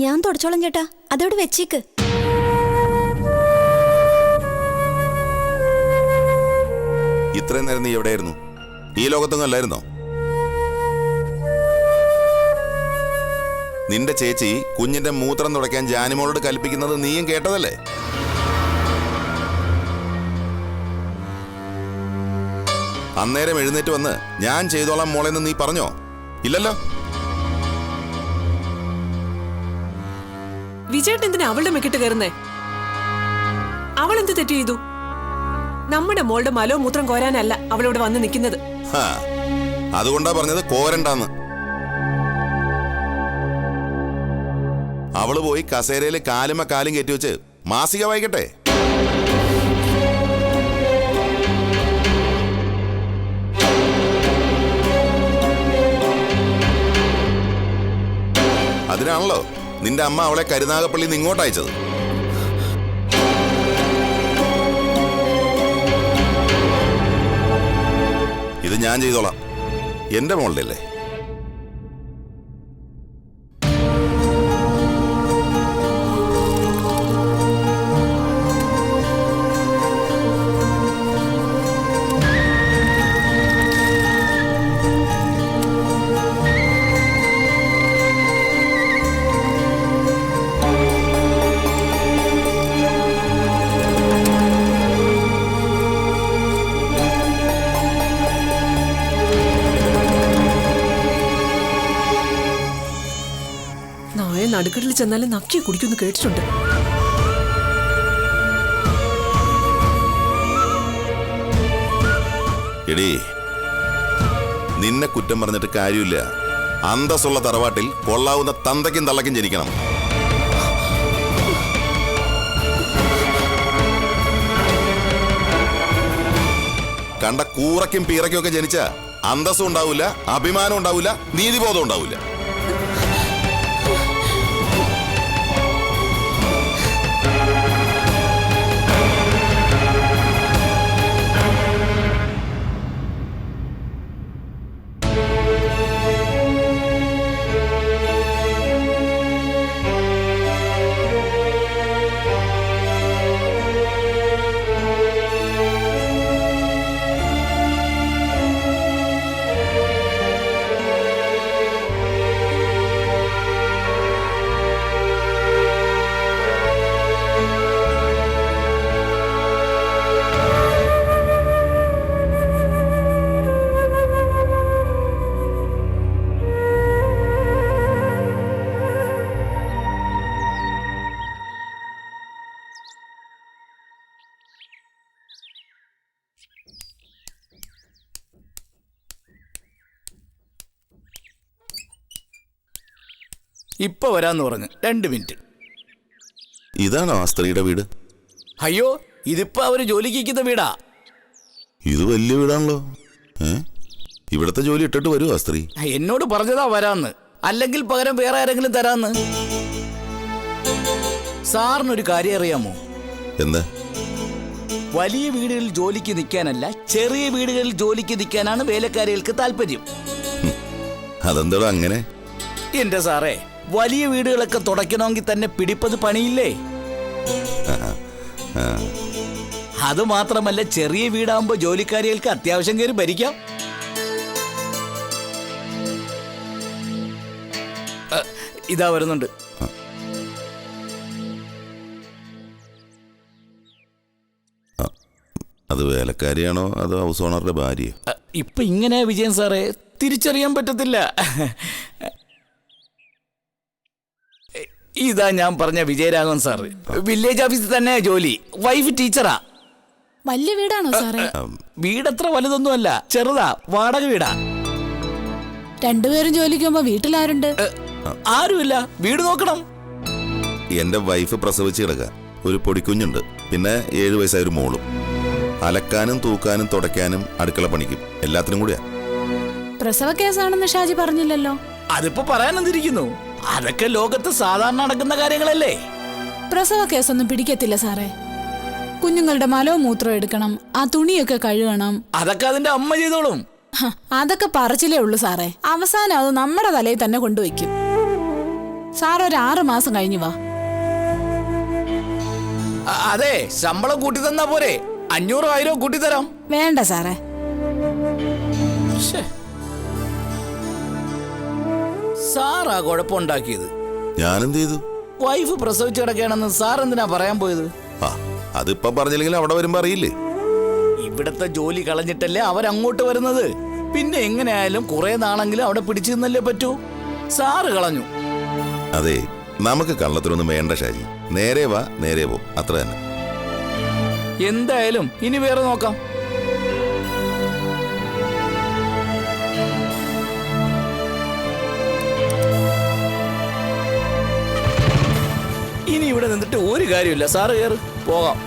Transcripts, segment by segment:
ഞാൻ തുടച്ചോളാം ചേട്ടാ, അതോട് വെച്ചേക്ക്. ഇത്രയും നേരം നീ എവിടെയായിരുന്നു? ഈ ലോകത്തൊന്നും അല്ലായിരുന്നോ? നിന്റെ ചേച്ചി കുഞ്ഞിന്റെ മൂത്രം തുടയ്ക്കാൻ ജാനിമോളോട് കൽപ്പിക്കുന്നത് നീയും കേട്ടതല്ലേ? അന്നേരം എഴുന്നേറ്റ് വന്ന് ഞാൻ ചെയ്തോളാം മോളെന്ന് നീ പറഞ്ഞോ? ഇല്ലല്ലോ. വിജയേട്ടൻ എന്തിനാ അവളുടെ മെക്കിട്ട് കയറുന്നേ? അവൾ എന്ത് തെറ്റ് ചെയ്തു? നമ്മുടെ മോളുടെ മലോ മൂത്രം കോരാനല്ല അവളിവിടെ വന്ന് നിൽക്കുന്നത്. അതുകൊണ്ടാ പറഞ്ഞത് കോരണ്ടാന്ന്. അവള് പോയി കസേരയില് കാലുമ കാലും കയറ്റി വെച്ച് മാസിക വായിക്കട്ടെ. അതിനാണല്ലോ നിന്റെ അമ്മ അവളെ കരുനാഗപ്പള്ളിയിൽ നിന്ന് ഇങ്ങോട്ട് അയച്ചത്. ഇത് ഞാൻ ചെയ്തോളാം, എന്റെ മോളുടെ അല്ലേ. നടുക്കടലിൽ ചെന്നാലും നക്കിയെ കുടിക്കുന്നു കേട്ടിട്ടുണ്ട്. എടീ, നിന്നെ കുറ്റം പറഞ്ഞിട്ട് കാര്യമില്ല. അന്തസ്സുള്ള തറവാട്ടിൽ കൊള്ളാവുന്ന തന്തയ്ക്കും തള്ളയ്ക്കും ജനിക്കണം. കണ്ട കൂറയ്ക്കും പീറയ്ക്കും ഒക്കെ ജനിച്ച അന്തസ്സും ഉണ്ടാവില്ല, അഭിമാനം ഉണ്ടാവില്ല, നീതിബോധം ഉണ്ടാവില്ല. ഇപ്പൊ വരാന്ന് പറഞ്ഞു. 2 മിനിറ്റ്. ഇതാണോ ആ സ്ത്രീയുടെ വീട്? അയ്യോ, ഇതിപ്പോ അവര് ജോലിക്കുന്ന വീടാ. ഇത് വലിയ വീടാണല്ലോ. ഇവിടത്തെ ജോലി ഇട്ടിട്ട് വരുമോ ആ സ്ത്രീ? എന്നോട് പറഞ്ഞതാ വരാന്ന്, അല്ലെങ്കിൽ പകരം വേറെ ആരെങ്കിലും തരാന്ന്. സാറിനൊരു കാര്യം അറിയാമോ? എന്താ? വലിയ വീടുകളിൽ ജോലിക്ക് നിൽക്കാനല്ല, ചെറിയ വീടുകളിൽ ജോലിക്ക് നിൽക്കാനാണ് വേലക്കാരികൾക്ക് താല്പര്യം. അതെന്താ അങ്ങനെ? എന്റെ സാറേ, വലിയ വീടുകളൊക്കെ തുടയ്ക്കണമെങ്കിൽ തന്നെ പിടിപ്പത് പണിയില്ലേ? അത് മാത്രമല്ല, ചെറിയ വീടാകുമ്പോ ജോലിക്കാരികൾക്ക് അത്യാവശ്യം കയറി ഭരിക്കാം. ഇതാ വരുന്നുണ്ട്. അത് വേലക്കാരിയാണോ അതോ ഹൗസ് ഓണറുടെ ഭാര്യയോ? ഇപ്പൊ ഇങ്ങനെ വിജയൻ സാറേ, തിരിച്ചറിയാൻ പറ്റത്തില്ല. ഇതാ ഞാൻ പറഞ്ഞ വിജയരാഘവൻ സാറ്. വില്ലേജ് ഓഫീസിൽ തന്നെ ജോലി. Wife teacher. വലിയ വീടാണോ സാറേ? വീടത്ര വലുതൊന്നുമല്ല, ചെറുതാ. വാടക വീടാ. രണ്ടുപേരും ജോലിക്ക് പോകുമ്പോ വീട്ടിലാരുണ്ട്? ആരുമില്ല. വീട് നോക്കണം. എന്റെ വൈഫ് പ്രസവിച്ച് കിടക്കുക. ഒരു പൊടിക്കുഞ്ഞുണ്ട്. പിന്നെ 7 വയസ്സായ ഒരു മോളും. അലക്കാനും തൂക്കാനും തുടയ്ക്കാനും അടുക്കള പണിക്കും എല്ലാത്തിനും കൂടിയാ. പ്രസവ കേസാണെന്ന് ഷാജി പറഞ്ഞില്ലല്ലോ. അതിപ്പോ പറയാനെന്തിരിക്കുന്നു? അതൊക്കെ ലോകത്ത് സാധാരണ നടക്കുന്ന കാര്യങ്ങളല്ലേ. പ്രസവ കേസൊന്നും പിടിക്കത്തില്ല സാറേ. കുഞ്ഞുങ്ങളുടെ മലവും മൂത്രവും എടുക്കണം, ആ തുണിയൊക്കെ കഴുകണം. അതൊക്കെ അതിന്റെ അമ്മ ചെയ്തോളും. അതൊക്കെ പറച്ചിലേ ഉള്ളൂ സാറേ. അവസാനം അത് നമ്മുടെ തലയിൽ തന്നെ കൊണ്ടുവയ്ക്കും. സാർ ഒരു 6 മാസം കഴിഞ്ഞു വാ. അതെ, ശമ്പളം കൂട്ടി തന്നാ പോരെ? 500 1000 കൂട്ടി തരാം. വേണ്ട സാറേ. സാറാ കുഴപ്പമുണ്ടാക്കിയത്. ഞാനെന്ത് ചെയ്തു? വൈഫ് പ്രസവിച്ചു കിടക്കുകയാണെന്ന് സാർ എന്തിനാ പറയാൻ പോയത്? ആ അതിപ്പോ പറഞ്ഞില്ലെങ്കിൽ അവിടെ വരുമ്പോ അറിയില്ലേ? ഇവിടത്തെ ജോലി കളഞ്ഞിട്ടല്ലേ അവരങ്ങോട്ട് വരുന്നത്. പിന്നെ എങ്ങനെയായാലും കുറെ നാളെങ്കിലും അവിടെ പിടിച്ചു നിന്നല്ലേ പറ്റൂ. സാറ് കളഞ്ഞു. അതെ, നമുക്ക് കള്ളത്തിനൊന്നും വേണ്ട ഷാജി. നേരെ വാ നേരെ പോ, അത്ര തന്നെ. എന്തായാലും ഇനി വേറെ നോക്കാം. ഇനി ഇവിടെ നിന്നിട്ട് ഒരു കാര്യമില്ല. സാറ് കയറ്, പോകാം.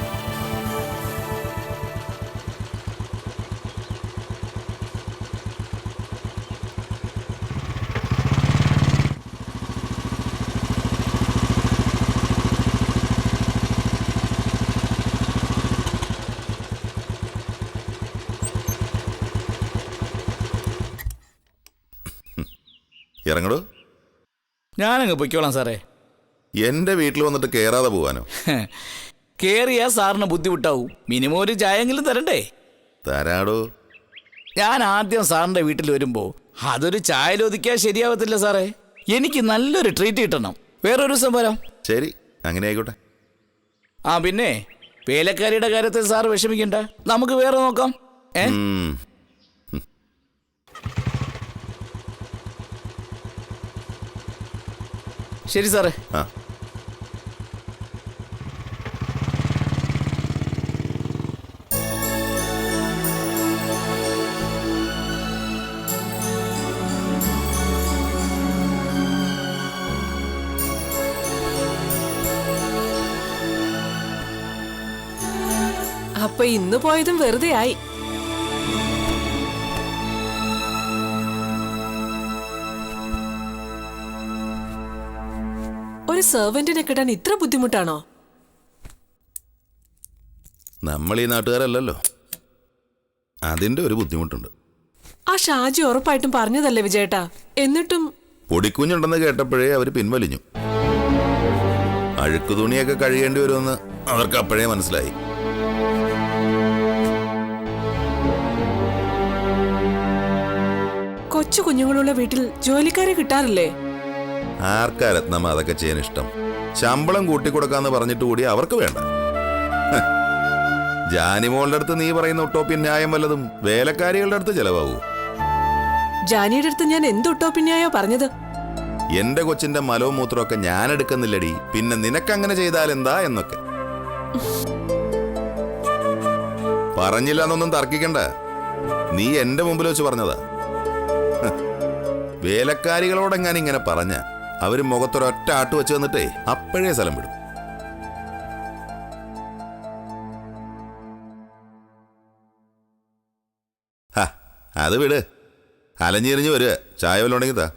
ഇറങ്ങടോ. ഞാനങ്ങ് പൊയ്ക്കോളാം സാറേ. എന്റെ വീട്ടിൽ വന്നിട്ട് കേറാതെ പോവാനോ? കേറിയാ സാറിന് ബുദ്ധിമുട്ടാവും. മിനിമം ഒരു ചായെങ്കിലും തരണ്ടേ? തരാടോ. ഞാൻ ആദ്യം സാറിന്റെ വീട്ടിൽ വരുമ്പോ അതൊരു ചായലൊതുക്കിയാൽ ശരിയാവത്തില്ല സാറേ. എനിക്ക് നല്ലൊരു ട്രീറ്റ് കിട്ടണം. വേറൊരു ദിവസം വരാം. ശരി, അങ്ങനെ ആയിക്കോട്ടെ. ആ പിന്നെ വേലക്കാരിയുടെ കാര്യത്തിൽ സാർ വിഷമിക്കണ്ട. നമുക്ക് വേറെ നോക്കാം. ശരി സാറേ. ആ അപ്പൊ ഇന്ന് പോയതും വെറുതെ ആയി. ഒരു സെർവന്റിനെ കിട്ടാൻ ഇത്ര ബുദ്ധിമുട്ടാണോ? നമ്മൾ ഈ നാട്ടുകാരല്ലല്ലോ, അതിന്റെ ഒരു ബുദ്ധിമുട്ടുണ്ട്. ആ ഷാജി ഉറപ്പായിട്ടും പറഞ്ഞതല്ലേ വിജയേട്ടാ? എന്നിട്ടും പൊടിക്കുഞ്ഞുണ്ടെന്ന് കേട്ടപ്പോഴേ അവര് പിൻവലിഞ്ഞു. അഴുക്ക് തുണിയൊക്കെ കഴുകേണ്ടി വരുമെന്ന് അവർക്ക് അപ്പോഴേ മനസ്സിലായി. കൊച്ചു കുഞ്ഞുങ്ങളുള്ള വീട്ടിൽ ജോലിക്കാരെ കിട്ടാറില്ലേ? ആർക്കാ രത്നമ്മ അതൊക്കെ ചെയ്യാൻ ഇഷ്ടം? ശമ്പളം കൂട്ടിക്കൊടുക്കാന്ന് പറഞ്ഞിട്ട് കൂടി അവർക്ക് വേണ്ട. ജാനിമോളുടെ അടുത്ത് നീ പറയുന്ന ഉട്ടോപ്യൻ ന്യായം വല്ലതും വേലക്കാരികളുടെ അടുത്ത് ചെലവാകൂ? ജാനിയുടെ അടുത്ത് ഞാൻ എന്ത് ഉട്ടോപ്യന്യായോ പറഞ്ഞത്? എന്റെ കൊച്ചിന്റെ മലവും മൂത്രമൊക്കെ ഞാൻ എടുക്കുന്നില്ലടി, പിന്നെ നിനക്കങ്ങനെ ചെയ്താൽ എന്താ എന്നൊക്കെ പറഞ്ഞില്ല എന്നൊന്നും തർക്കിക്കണ്ട. നീ എന്റെ മുമ്പിൽ വെച്ച് പറഞ്ഞതാ. വേലക്കാരികളോടെങ്ങാനും ഇങ്ങനെ പറഞ്ഞ അവര് മുഖത്തൊരൊറ്റ ആട്ട് വെച്ച് വന്നിട്ടേ അപ്പോഴേ സ്ഥലം വിടും. അത് വിട്, അലഞ്ഞിരിഞ്ഞ് വരിക. ചായ വല്ലതും ഉണ്ടെങ്കിൽ താ.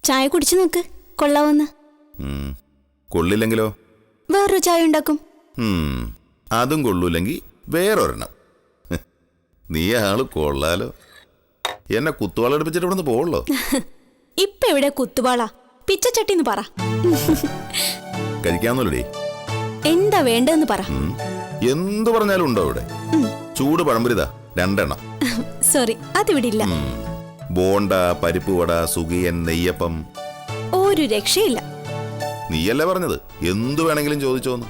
ചായ കുടിച്ചു നോക്ക്, കൊള്ളാവുന്ന. കൊള്ളില്ലെങ്കിലോ? വേറൊരു ചായ ഉണ്ടാക്കും. അതും കൊള്ളൂല്ലെങ്കിൽ വേറൊരെണ്ണം. നീ ആള് കൊള്ളാലോ. എന്നെ കുത്തുവാള എടുപ്പിച്ചിട്ട് ഇവിടുന്ന് പോവുള്ളോ? ഇപ്പൊ എവിടെ കുത്തുവാള? പിച്ചച്ചട്ടിന്ന് പറ. കഴിക്കാന്നോലടി. എന്താ വേണ്ടെന്ന് പറ. എന്തു പറഞ്ഞാലും ഉണ്ടോ ഇവിടെ? ചൂട് പഴംപൊരിതാ 2 എണ്ണം. സോറി, അതിവിടെ ഇല്ല. ബോണ്ട, പരിപ്പ് വട, സുഖിയൻ, നെയ്യപ്പം. ഒരു രക്ഷയില്ല. നീയല്ലേ പറഞ്ഞത് എന്തു വേണമെങ്കിലും ചോദിച്ചോന്ന്?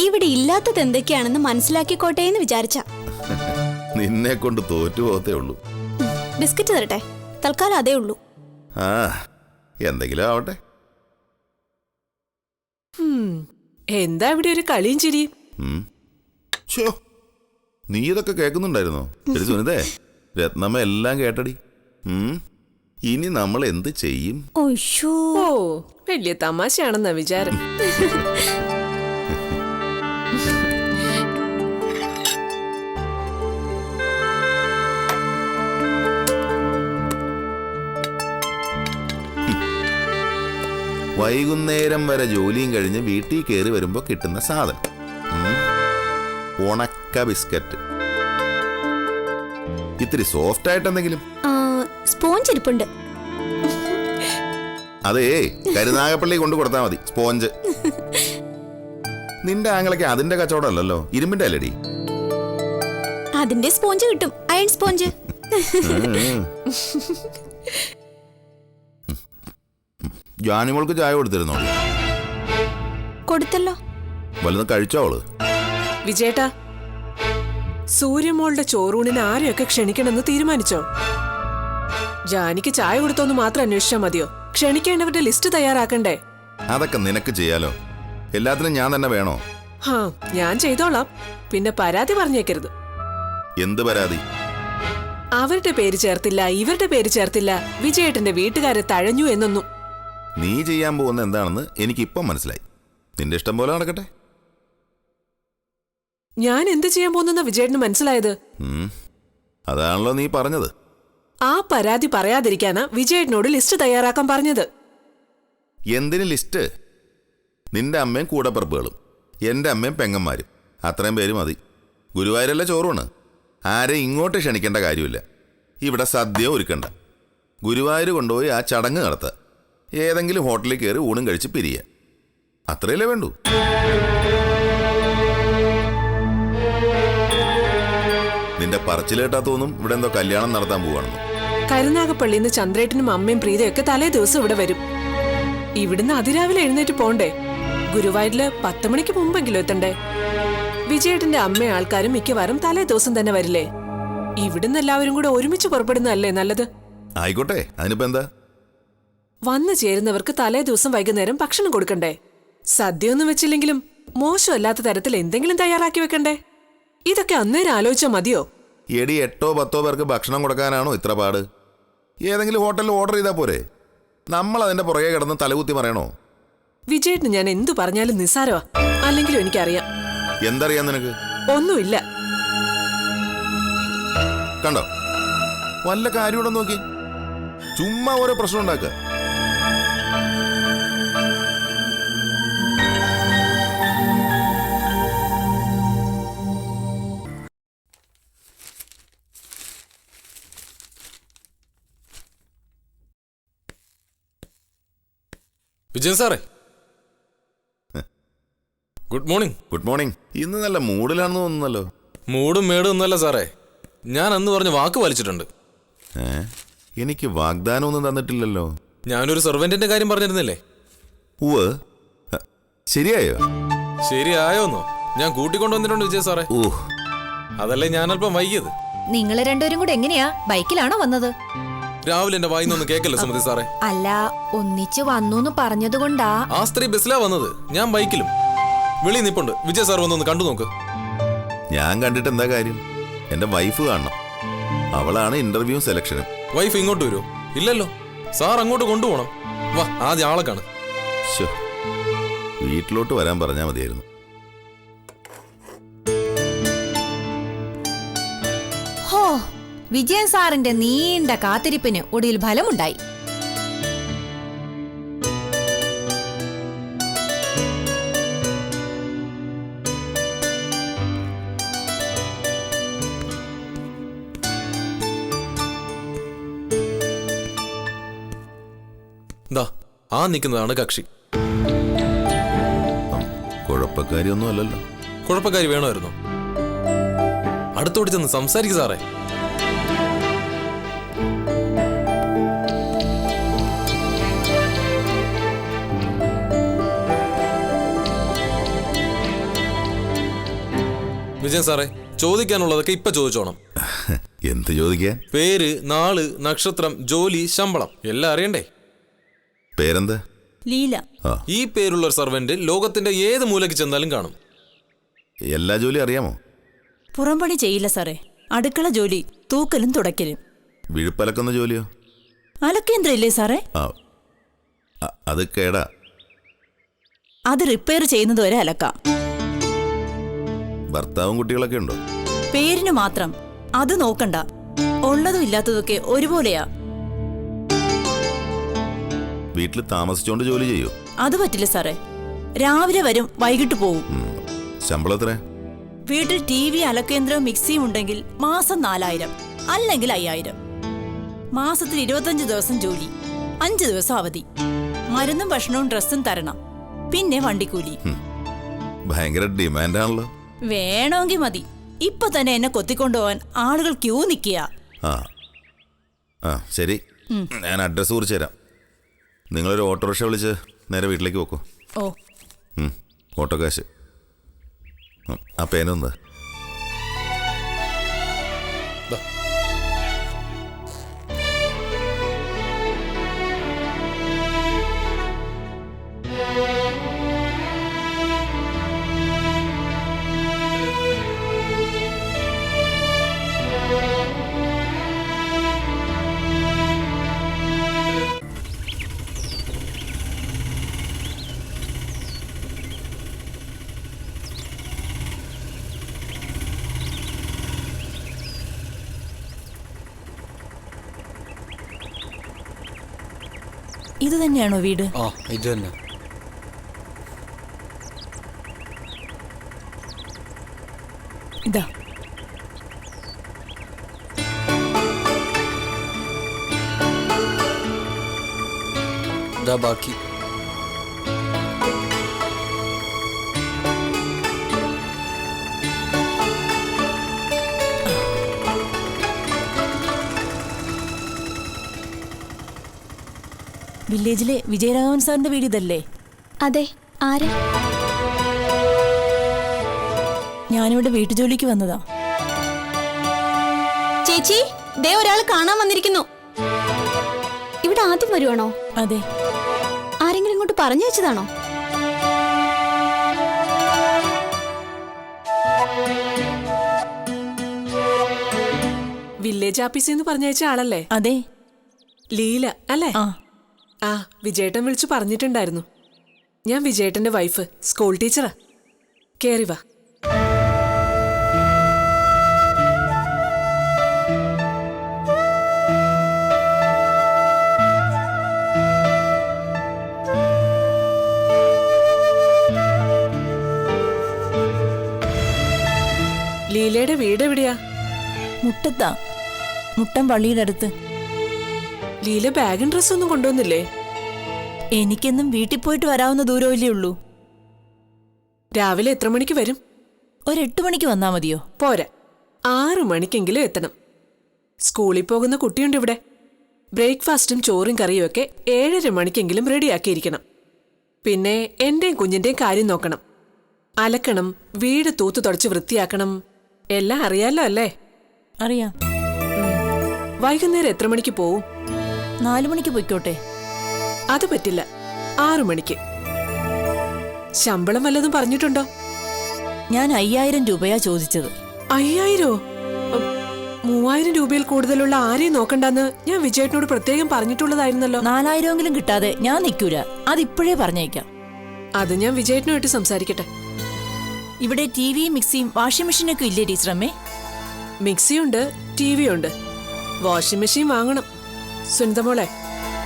ഇവിടെ ഇല്ലാത്തത് എന്തൊക്കെയാണെന്ന് മനസ്സിലാക്കിക്കോട്ടെ എന്ന് വിചാരിച്ച. നിന്നെ കൊണ്ട് തോറ്റു പോകത്തേ ഉള്ളൂ. ബിസ്ക്കറ്റ് തരട്ടെ? തൽക്കാലം അതേ ഉള്ളൂ. ആ എന്തെങ്കിലും ആവട്ടെ. എന്താ ഇവിടെ ഒരു കളിയും ചിരിയും? ഛോ, നീ ഇതൊക്കെ കേൾക്കുന്നുണ്ടായിരുന്നോ? ശരി സുനിതേ, രത്നമ്മ എല്ലാം കേട്ടടി. ഇനി നമ്മൾ എന്ത് ചെയ്യും? ഒയ്യോ. ഓ, വലിയ തമാശയാണെന്നാ വിചാരം. വൈകുന്നേരം വരെ ജോലിയും കഴിഞ്ഞ് വീട്ടിൽ കയറി വരുമ്പോൾ കിട്ടുന്ന സാധനം ഉണക്ക ബിസ്ക്കറ്റ്. ഇത്തിരി സോഫ്റ്റ് ആയിട്ട് എന്തെങ്കിലും. സ്പോഞ്ച് ഇരിപ്പുണ്ട്. അതേ, കരുനാഗപ്പള്ളി കൊണ്ട് കൊടുത്താൽ മതി സ്പോഞ്ച്. നിന്റെ ആങ്ങളൊക്കെ അതിന്റെ കച്ചവടമല്ലല്ലോ, ഇരുമ്പിന്റെ അല്ലടി. അതിന്റെ സ്പോഞ്ച് കിട്ടും, അയൺ സ്പോഞ്ച്. ജാനിമോൾക്ക് ചായ കൊടുത്തിരുന്നോ? കൊടുത്തല്ലോ. വലുത് കഴിച്ചോ അവള്? വിജയേട്ടാ, സൂര്യമോളുടെ ചോറൂണിന് ആരെയൊക്കെ ക്ഷണിക്കണമെന്ന് തീരുമാനിച്ചോ? ജാനിക്ക് ചായ കൊടുത്തോന്ന് മാത്രം അന്വേഷിച്ചാൽ മതിയോ? ക്ഷണിക്കേണ്ടവരുടെ ലിസ്റ്റ് തയ്യാറാക്കണ്ടേ? അതൊക്കെ നിനക്ക് ചെയ്യാലോ. എല്ലാത്തിനും ഞാൻ തന്നെ വേണോ? ഹാ, ഞാൻ ചെയ്തോളാം. പിന്നെ പരാതി പറഞ്ഞേക്കരുത്. എന്ത് പരാതി? അവരുടെ പേര് ചേർത്തില്ല, ഇവരുടെ പേര് ചേർത്തില്ല, വിജയേട്ടന്റെ വീട്ടുകാരെ തഴഞ്ഞു എന്നൊന്നും. നീ ചെയ്യാൻ പോകുന്ന എന്താണെന്ന് എനിക്കിപ്പം മനസ്സിലായി. നിന്റെ ഇഷ്ടം പോലെ നടക്കട്ടെ. ഞാൻ എന്ത് ചെയ്യാൻ പോകുന്ന വിജയേട്ടന് മനസ്സിലായത്? അതാണല്ലോ നീ പറഞ്ഞത്. ആ പരാതി പറയാതിരിക്കാനാ വിജയേട്ടനോട് ലിസ്റ്റ് തയ്യാറാക്കാൻ പറഞ്ഞത്. എന്തിന് ലിസ്റ്റ്? നിന്റെ അമ്മയും കൂടപ്പിറപ്പുകളും, എൻ്റെ അമ്മയും പെങ്ങന്മാരും, അത്രയും പേര് മതി. ഗുരുവായൂരല്ല ചോറുമാണ്. ആരെയും ഇങ്ങോട്ട് ക്ഷണിക്കേണ്ട കാര്യമില്ല. ഇവിടെ സദ്യ ഒരുക്കണ്ട. ഗുരുവായൂർ കൊണ്ടുപോയി ആ ചടങ്ങ് നടത്തുക. ഏതെങ്കിലും ഹോട്ടലിൽ കയറി ഊണും കഴിച്ച് പിരിയുക. അത്രയല്ലേ വേണ്ടൂ. നിന്റെ പറച്ചിലേട്ടാ തോന്നും ഇവിടെ എന്തോ കല്യാണം നടത്താൻ പോവാണെന്ന്. കരുനാഗപ്പള്ളിന്ന് ചന്ദ്രേട്ടനും അമ്മയും പ്രീതയൊക്കെ തലേ ദിവസം ഇവിടെ വരും. ഇവിടുന്ന് അതിരാവിലെ എഴുന്നേറ്റ് പോണ്ടേ? ഗുരുവായൂരില് 10 മണിക്ക് മുമ്പെങ്കിലും എത്തണ്ടേ? വിജയേട്ടന്റെ അമ്മയും ആൾക്കാരും മിക്കവാറും തലേ ദിവസം തന്നെ വരില്ലേ? ഇവിടുന്ന് എല്ലാവരും കൂടെ ഒരുമിച്ച് പുറപ്പെടുന്നതല്ലേ നല്ലത്? ആയിക്കോട്ടെ, അതിനിപ്പോ എന്താ? വന്നു ചേരുന്നവർക്ക് തലേ ദിവസം വൈകുന്നേരം ഭക്ഷണം കൊടുക്കണ്ടേ? സദ്യ ഒന്നും വെച്ചില്ലെങ്കിലും മോശമല്ലാത്ത തരത്തിൽ എന്തെങ്കിലും തയ്യാറാക്കി വെക്കണ്ടേ? ഇതൊക്കെ അന്നേരം ആലോചിച്ചാൽ മതിയോ? എടി 8-10 പേർക്ക് ഭക്ഷണം കൊടുക്കാനാണോ ഇത്ര പാട്? ഏതെങ്കിലും ഹോട്ടലിൽ ഓർഡർ ചെയ്താൽ പോരെ? നമ്മൾ അതിന്റെ പുറകെ കിടന്ന് തലകുത്തി പറയണോ? വിജയേട്ടന് ഞാൻ എന്തു പറഞ്ഞാലും നിസ്സാരമാ. അല്ലെങ്കിലും എനിക്കറിയാം. എന്തറിയാം നിനക്ക്? ഒന്നുമില്ല. കണ്ടോ, വല്ല കാര്യൂടെ നോക്കി ചുമ്മാ ഓരോ പ്രശ്നം ഉണ്ടാക്കുക. വിജയൻ സാറേ, ഗുഡ് മോർണിംഗ്. Good morning. ഇന്ന് നല്ല മൂഡിലാണെന്ന് തോന്നുന്നല്ലോ. മൂടും മേടും ഒന്നല്ല സാറേ, ഞാൻ അന്ന് പറഞ്ഞ വാക്ക് പാലിച്ചിട്ടുണ്ട്. എനിക്ക് വാഗ്ദാനം ഒന്നും തന്നിട്ടില്ലല്ലോ. ഞാനൊരു സെർവന്റിന്റെ കാര്യം പറഞ്ഞിരുന്നില്ലേ? ഉവ്വ്. ശരിയായോ? ശരിയായോന്നോ? ഞാൻ കൂട്ടിക്കൊണ്ടുവന്നിട്ടുണ്ട് വിജയ് സാറേ. അതല്ലേ ഞാൻ അല്പം വൈകിയത്. നിങ്ങൾ രണ്ടുപേരും കൂടെ എങ്ങനെയാ? ബൈക്കിലാണോ വന്നത്? രാവിലെ എന്റെ വായിന്നൊന്നും കേക്കല്ലോ സുമതി സാറേ. അല്ല, ഒന്നിച്ച് വന്നു പറഞ്ഞതുകൊണ്ടാ. ആ സ്ത്രീ ബസ്സിലാ വന്നത്, ഞാൻ ബൈക്കിലും. വെളിയിൽ നിപ്പുണ്ട്. വിജയ് സാർ വന്നൊന്ന് കണ്ടു നോക്ക്. ഞാൻ കണ്ടിട്ട് എന്താ കാര്യം? എന്റെ വൈഫ് കാണണം. അവളാണ് ഇന്റർവ്യൂ സെലക്ഷനും. വൈഫ് ഇങ്ങോട്ട് വരുമോ? ഇല്ലല്ലോ. സാർ അങ്ങോട്ട് കൊണ്ടുപോകണം. വാ, ആദ്യം ആളെ കാണ്. വീട്ടിലോട്ട് വരാൻ പറഞ്ഞാൽ മതിയായിരുന്നു. ഹോ, വിജയൻ സാറിന്റെ നീണ്ട കാത്തിരിപ്പിന് ഒടുവിൽ ഫലമുണ്ടായി. ദാ, ആ നിൽക്കുന്നതാണ് കക്ഷി. കുഴപ്പക്കാരിയൊന്നും അല്ലല്ലോ. കുഴപ്പക്കാരി വേണമായിരുന്നോ? അടുത്തോടി ചെന്ന് സംസാരിക്കും സാറേ. വിജയൻ സാറേ, ചോദിക്കാനുള്ളതൊക്കെ ഇപ്പൊ ചോദിച്ചോണം. എന്ത് ചോദിക്കാൻ? പേര്, നാള്, നക്ഷത്രം, ജോലി, ശമ്പളം എല്ലാം അറിയണ്ടേ? പേരെന്താ? ലീല. ആ ഈ പേരുള്ള ഒരു സർവന്റ് ലോകത്തിന്റെ ഏത് മൂലയ്ക്ക് ചെന്നാലും കാണും. എല്ലാ ജോലിയും അറിയാമോ? പുറംപണി ചെയ്യില്ല സാറേ. അടുക്കള ജോലി, തൂക്കലും തുടയ്ക്കലും. വിഴുപ്പലക്കുന്ന ജോലിയോ? അലക്കേന്ദ്ര ഇല്ലേ സാറേ? ആ അത് കേടാ. അത് റിപ്പയർ ചെയ്യുന്നത് വരെ അലക്കാം. ഭർത്താവും കുട്ടികളൊക്കെ ഉണ്ടോ? പേരിന് മാത്രം. അത് നോക്കണ്ട. ഉള്ളതും ഇല്ലാത്തതൊക്കെ ഒരുപോലെയാ. വീട്ടിൽ താമസിച്ചോണ്ട് ജോലി ചെയ്യോ? അത് പറ്റില്ല സാറേ. രാവിലെ വരും, വൈകിട്ട് പോവും. ശമ്പളം എത്ര? വീട്ടിൽ TV, അലക്കേന്ദ്രവും മിക്സിയും ഉണ്ടെങ്കിൽ മാസം 4000, അല്ലെങ്കിൽ 5000. മാസത്തിൽ 25 ദിവസം ജോലി, 5 ദിവസം അവധി. മരുന്നും ഭക്ഷണവും ഡ്രസ്സും തരണം. പിന്നെ വണ്ടിക്കൂലി. ഭയങ്കര ഡിമാൻഡാണല്ലോ. വേണമെങ്കിൽ മതി. ഇപ്പൊ തന്നെ എന്നെ കൊത്തിക്കൊണ്ടുപോകാൻ ആളുകൾ ക്യൂ നിൽക്കുക. ആ ആ ശരി, ഞാൻ അഡ്രസ്സ് കുറിച്ച് തരാം. നിങ്ങളൊരു ഓട്ടോറിക്ഷ വിളിച്ച് നേരെ വീട്ടിലേക്ക് പോക്കോ. ഓ, ഓട്ടോ കാശ്. ആ പേനൊന്ന്. ഇത് തന്നെയാണോ വീട്? ആ ഇത് തന്നെ. ഇതാ. ഇതാ ബാക്കി. വില്ലേജിലെ വിജയരാഘവൻ സാറിന്റെ വീട് ഇതല്ലേ? അതെ. ആരാ? ഞാനിവിടെ വീട്ടുജോലിക്ക് വന്നതാ. ചേച്ചി, ദേ ഒരാൾ കാണാൻ വന്നിരിക്കുന്നു. ഇവിടെ ആദ്യം വരുവാണോ? അതെ. ആരെങ്കിലും ഇങ്ങോട്ട് പറഞ്ഞു വെച്ചതാണോ? വില്ലേജ് ഓഫീസിൽ നിന്ന് പറഞ്ഞയച്ച ആളല്ലേ? അതെ. ലീല അല്ലേ? ആ. ആ, വിജയേട്ടൻ വിളിച്ചു പറഞ്ഞിട്ടുണ്ടായിരുന്നു. ഞാൻ വിജയേട്ടന്റെ വൈഫ്, സ്കൂൾ ടീച്ചറാ. കേറി വാ. ലീലയുടെ വീട് എവിടെയാ? മുട്ടത്താ. മുട്ടം പള്ളിയുടെ അടുത്ത്. ലീല ബാഗും ഡ്രസ്സൊന്നും കൊണ്ടുവന്നില്ലേ? എനിക്കെന്നും വീട്ടിൽ പോയിട്ട് വരാവുന്ന ദൂരമല്ലേ ഉള്ളൂ. രാവിലെ എത്ര മണിക്ക് വരും? ഒരു 8 മണിക്ക് വന്നാ മതിയോ? പോരാ, 6 മണിക്കെങ്കിലും എത്തണം. സ്കൂളിൽ പോകുന്ന കുട്ടിയുണ്ട് ഇവിടെ. ബ്രേക്ക്ഫാസ്റ്റും ചോറും കറിയും ഒക്കെ 7:30 മണിക്കെങ്കിലും റെഡിയാക്കിയിരിക്കണം. പിന്നെ എന്റെയും കുഞ്ഞിന്റെയും കാര്യം നോക്കണം. അലക്കണം, വീട് തൂത്തു തുടച്ച് വൃത്തിയാക്കണം. എല്ലാം അറിയാലോ അല്ലേ? അറിയാം. വൈകുന്നേരം എത്ര മണിക്ക് പോവും? 4 മണിക്ക് പൊയ്ക്കോട്ടെ. അത് പറ്റില്ല, 6 മണിക്ക്. ശമ്പളം വല്ലതും പറഞ്ഞിട്ടുണ്ടോ? ഞാൻ 5000 രൂപയാ ചോദിച്ചത്. 5000? 3000 രൂപയിൽ കൂടുതലുള്ള ആരെയും നോക്കണ്ടെന്ന് ഞാൻ വിജയേട്ടനോട് പ്രത്യേകം പറഞ്ഞിട്ടുള്ളതായിരുന്നല്ലോ. 4000എങ്കിലും കിട്ടാതെ ഞാൻ നിൽക്കൂല. അതിപ്പോഴേ പറഞ്ഞേക്കാം. അത് ഞാൻ വിജയേട്ടനുമായിട്ട് സംസാരിക്കട്ടെ. ഇവിടെ ടിവിയും മിക്സിയും വാഷിംഗ് മെഷീനൊക്കെ ഇല്ലേ ടീച്ചറമ്മേ? മിക്സിയുണ്ട്, TV ഉണ്ട്. വാഷിംഗ് മെഷീൻ വാങ്ങണം. സുനിതമോളെ,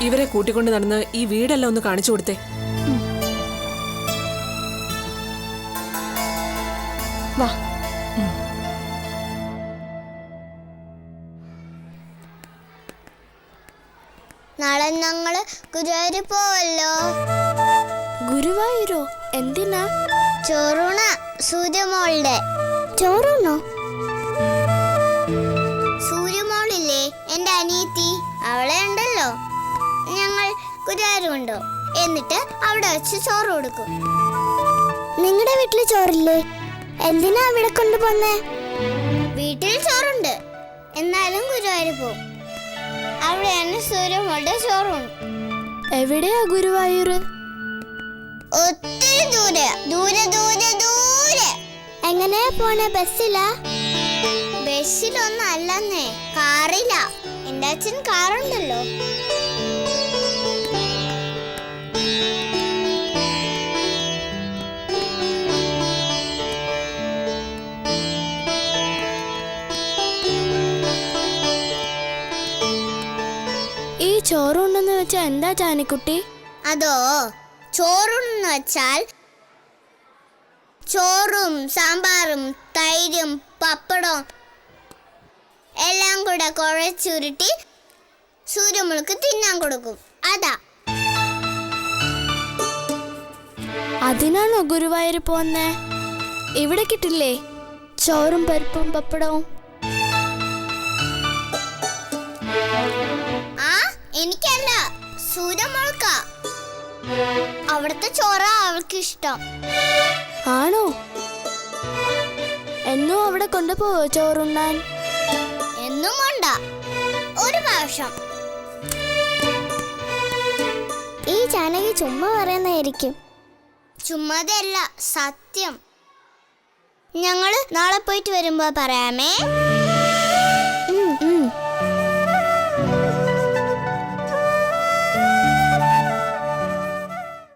ഇവരെ കൂട്ടിക്കൊണ്ട് നടന്ന് ഈ വീടെല്ലാം ഒന്ന് കാണിച്ചു കൊടുത്തേ. വാ. നാളെ ഞങ്ങള് ഗുരുവായൂർ പോവല്ലോ. ഗുരുവായൂരോ? എന്തിനാ? ചോറൂണ സൂര്യമോളുടെ. ചോറുണ്ണോ? സൂര്യമോളില്ലേ, എന്റെ അനിയത്തി, അവളെ ഉണ്ടല്ലോ. ഞങ്ങൾ ഗുരുവായൂർ കൊണ്ടോ, എന്നിട്ട് അവിടെ വെച്ച് ചോറ് കൊടുക്കും. നിങ്ങളുടെ വീട്ടില് ചോറില്ലേ? എന്തിനാ അവിടെ കൊണ്ടുപോന്നേ? വീട്ടിൽ ചോറുണ്ട്, എന്നാലും ഗുരുവായൂർ പോവും. അവിടെയാണ് സൂര്യമോളുടെ ചോറുണ്ട്. എവിടെയാ ഗുരുവായൂർ? ഒത്തിരി ദൂരെ ദൂരെ ദൂരെ ദൂരെ. എങ്ങനെയാ പോണേ? ബസ്സിലാ? ബസ്സിലൊന്നും അല്ലെന്നേ, കാറിലാ. എന്റെ അച്ഛൻ കാറുണ്ടല്ലോ. ഈ ചോറുണ്ടെന്ന് വെച്ചാ എന്താ ജാനിക്കുട്ടി? അതോ, ചോറുണ്ടെന്ന് വെച്ചാൽ ചോറും സാമ്പാറും തൈരും പപ്പടവും എല്ലാം കൂടെ കുഴച്ചുരുട്ടി സൂര്യമുൾക്ക് തിന്നാൻ കൊടുക്കും. അതാ. അതിനാണോ ഗുരുവായൂർ പോന്നേ? ഇവിടെ കിട്ടില്ലേ ചോറും പരിപ്പും പപ്പടവും? ആ, എനിക്കല്ല, സൂര്യമുൾക്ക. അവിടുത്തെ ചോറ അവൾക്ക് ഇഷ്ടം. ആണോ? എന്നും അവിടെ കൊണ്ടുപോവോ ചോറുണ്ണാൻ? എന്നും കൊണ്ട, ഒരു പ്രാവശ്യം. ഈ ജാനകി ചുമ്മാ പറയുന്നതായിരിക്കും. ചുമ്മാതല്ല, സത്യം. ഞങ്ങള് നാളെ പോയിട്ട് വരുമ്പോ പറയാമേ.